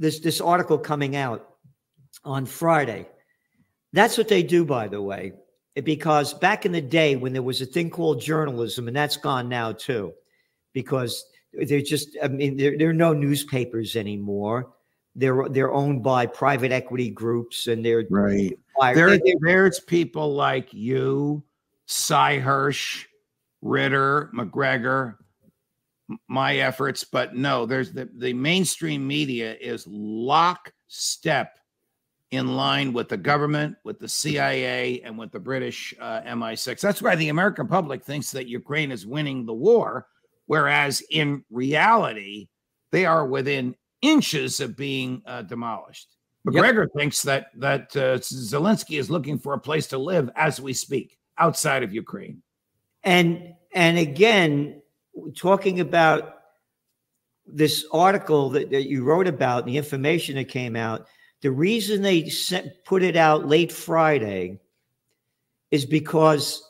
this article coming out on Friday. That's what they do, by the way, because back in the day when there was a thing called journalism, and that's gone now too, because they're just, I mean, there are no newspapers anymore. They're owned by private equity groups, and they're right. There's people like you, Cy Hirsch, Ritter, McGregor, my efforts, but no, there's the mainstream media is lockstep in line with the government, with the CIA, and with the British MI6. That's why the American public thinks that Ukraine is winning the war, whereas in reality, they are within inches of being demolished. McGregor thinks that Zelensky is looking for a place to live as we speak, outside of Ukraine. And again, talking about this article that you wrote about, the information that came out, the reason they put it out late Friday is because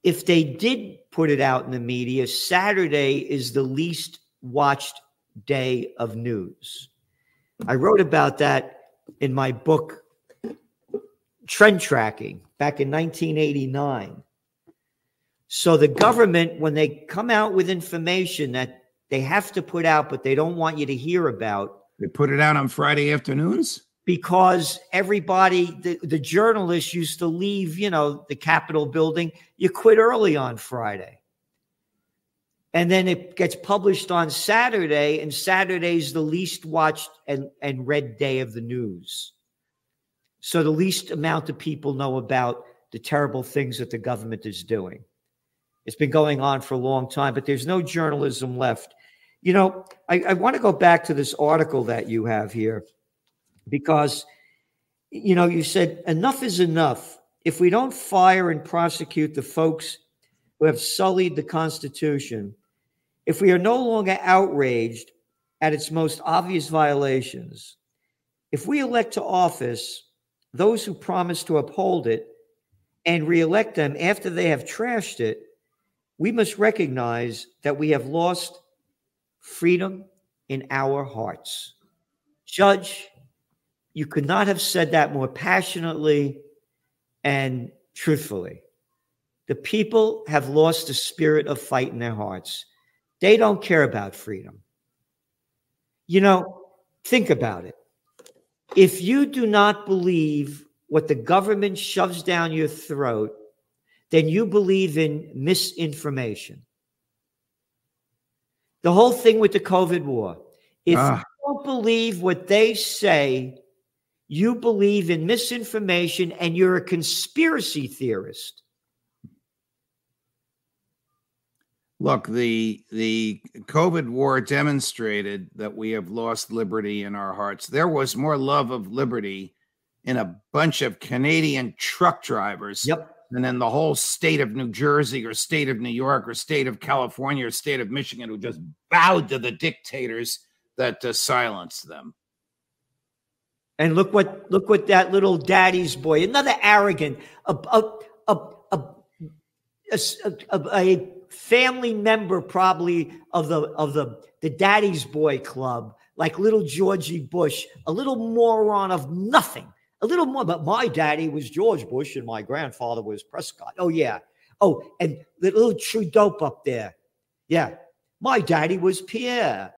if they did put it out in the media, Saturday is the least watched day of news. I wrote about that in my book, Trend Tracking, back in 1989. So the government, when they come out with information that they have to put out, but they don't want you to hear about, they put it out on Friday afternoons? Because everybody, the journalists used to leave, the Capitol building. You quit early on Friday. And then it gets published on Saturday, and Saturday's the least watched and read day of the news. So the least amount of people know about the terrible things that the government is doing. It's been going on for a long time, but there's no journalism left. I want to go back to this article that you have here, because, you said enough is enough. If we don't fire and prosecute the folks who have sullied the Constitution, if we are no longer outraged at its most obvious violations, if we elect to office those who promise to uphold it and reelect them after they have trashed it, we must recognize that we have lost freedom in our hearts. Judge, you could not have said that more passionately and truthfully. The people have lost the spirit of fight in their hearts. They don't care about freedom. Think about it. If you do not believe what the government shoves down your throat, then you believe in misinformation. The whole thing with the COVID war. If you don't believe what they say, you believe in misinformation and you're a conspiracy theorist. Look, the COVID war demonstrated that we have lost liberty in our hearts. There was more love of liberty in a bunch of Canadian truck drivers than in the whole state of New Jersey or state of New York or state of California or state of Michigan, who just bowed to the dictators that silenced them. And look what that little daddy's boy, another arrogant, a family member probably of the daddy's boy club, like little Georgie Bush, a little moron of nothing. A little more, but my daddy was George Bush and my grandfather was Prescott. Oh, yeah. Oh, and the little Trudeau up there. Yeah. My daddy was Pierre.